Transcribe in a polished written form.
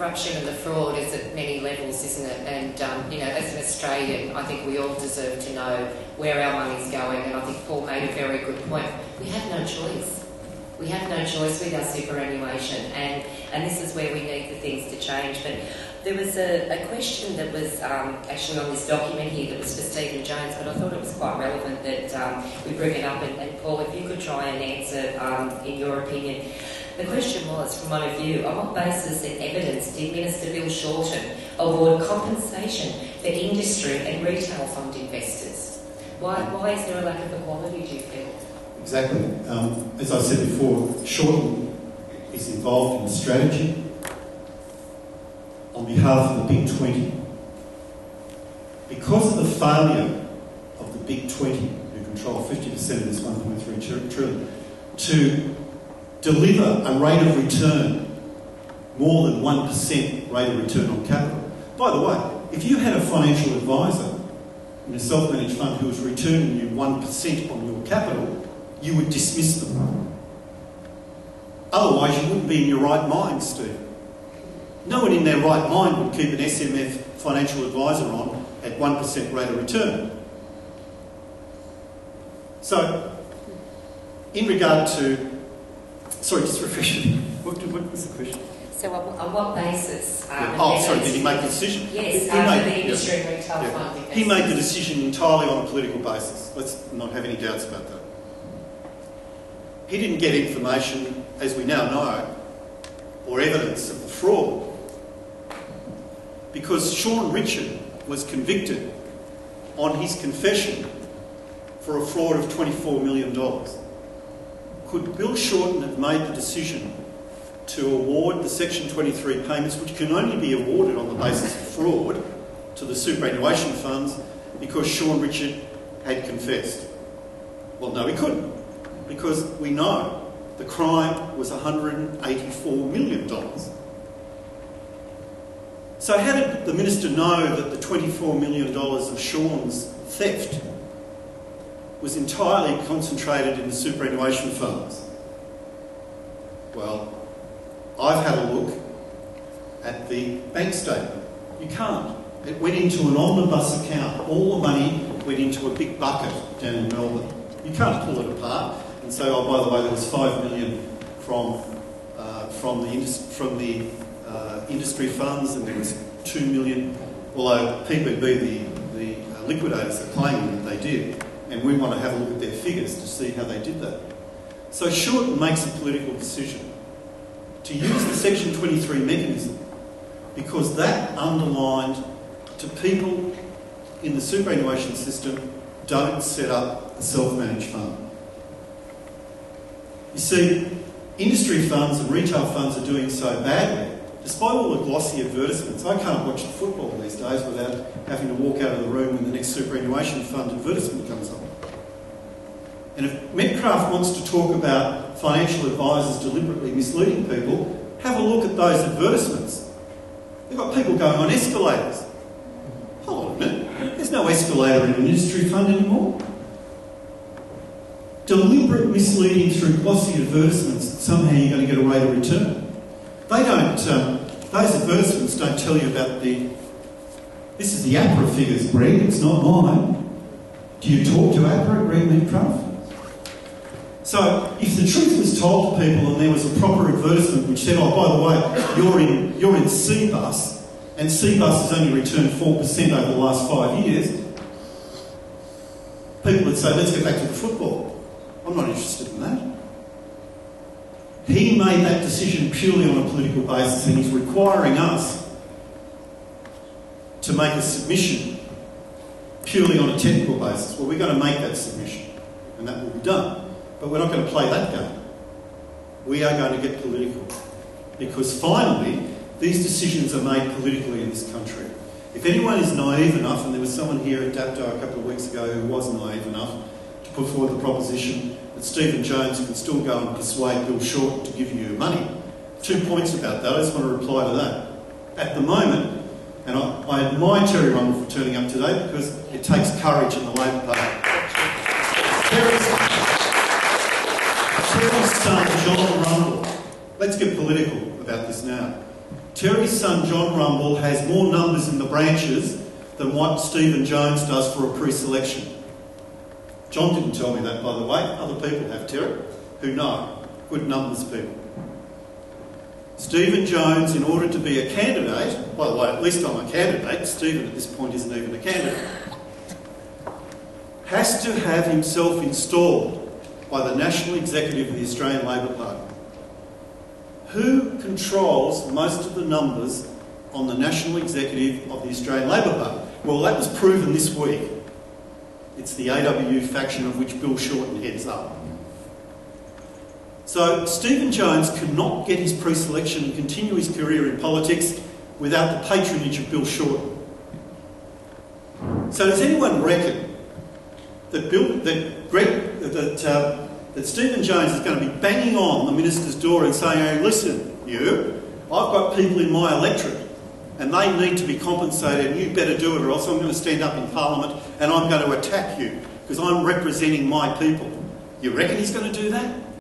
corruption and the fraud is at many levels, isn't it? And, you know, as an Australian, I think we all deserve to know where our money's going, and I think Paul made a very good point. We have no choice. We have no choice with our superannuation, and this is where we need the things to change. But there was a question that was actually on this document here that was for Stephen Jones, but I thought it was quite relevant that we bring it up. And Paul, if you could try and answer in your opinion. The question was, from one of you, on what basis and evidence did Minister Bill Shorten award compensation for industry and retail fund investors? Why is there a lack of equality, do you feel? Exactly. As I said before, Shorten is involved in the strategy on behalf of the Big 20. Because of the failure of the Big 20, who control 50% of this 1.3 trillion, to deliver a rate of return more than 1% rate of return on capital. By the way, if you had a financial advisor in a self-managed fund who was returning you 1% on your capital, you would dismiss them. Otherwise, you wouldn't be in your right mind, Steve. No one in their right mind would keep an SMF financial advisor on at 1% rate of return. So, in regard to... Sorry, just refresh me. What was the question? So on what basis? Did he make the decision? Yes, after the industry and retail fund investors. He made the decision entirely on a political basis. Let's not have any doubts about that. He didn't get information, as we now know, or evidence of the fraud, because Sean Richard was convicted on his confession for a fraud of $24 million. Could Bill Shorten have made the decision to award the Section 23 payments, which can only be awarded on the basis of fraud, to the superannuation funds because Sean Richard had confessed? Well, no, he couldn't, because we know the crime was $184 million. So how did the Minister know that the $24 million of Sean's theft was entirely concentrated in the superannuation funds? Well, I've had a look at the bank statement. You can't. It went into an omnibus account. All the money went into a big bucket down in Melbourne. You can't pull it apart and say, oh, by the way, there was $5 million from the industry funds, and there was $2 million, although PBB, the liquidators, are claiming that they did, and we want to have a look at their figures to see how they did that. So Shorten makes a political decision to use the Section 23 mechanism because that underlined to people in the superannuation system, don't set up a self-managed fund. You see, industry funds and retail funds are doing so badly, despite all the glossy advertisements. I can't watch the football these days without having to walk out of the room when the next superannuation fund advertisement comes on. And if Metcalfe wants to talk about financial advisors deliberately misleading people, have a look at those advertisements. They've got people going on escalators. Hold on a minute, there's no escalator in an industry fund anymore. Deliberate misleading through glossy advertisements that somehow you're going to get a rate of return. They don't, those advertisements don't tell you about this is the APRA figures, Greg, it's not mine. Do you talk to APRA, Greg Metcalfe? So, if the truth was told to people and there was a proper advertisement which said, oh, by the way, you're in CBUS, and CBUS has only returned 4% over the last 5 years, people would say, let's get back to the football. I'm not interested in that. He made that decision purely on a political basis, and he's requiring us to make a submission purely on a technical basis. Well, we're going to make that submission, and that will be done. But we're not going to play that game. We are going to get political. Because finally, these decisions are made politically in this country. If anyone is naive enough, and there was someone here at DAPTO a couple of weeks ago who was naive enough to put forward the proposition that Stephen Jones can still go and persuade Bill Shorten to give you your money. 2 points about that. I just want to reply to that. At the moment, and I admire Terry Rundle for turning up today because it takes courage in the Labor Party. Terry's son, John Rundle, let's get political about this now. Terry's son John Rumble has more numbers in the branches than what Stephen Jones does for a pre-selection. John didn't tell me that, by the way. Other people have, Terry, who know. Good numbers people. Stephen Jones, in order to be a candidate, by the way, at least I'm a candidate, Stephen at this point isn't even a candidate, has to have himself installed by the National Executive of the Australian Labor Party. Who controls most of the numbers on the National Executive of the Australian Labor Party? Well, that was proven this week. It's the AWU faction of which Bill Shorten heads up. So Stephen Jones cannot get his pre-selection and continue his career in politics without the patronage of Bill Shorten. So does anyone reckon that that Stephen Jones is going to be banging on the minister's door and saying, "Hey, listen, I've got people in my electorate and they need to be compensated and you better do it or else I'm going to stand up in Parliament and I'm going to attack you because I'm representing my people." You reckon he's going to do that?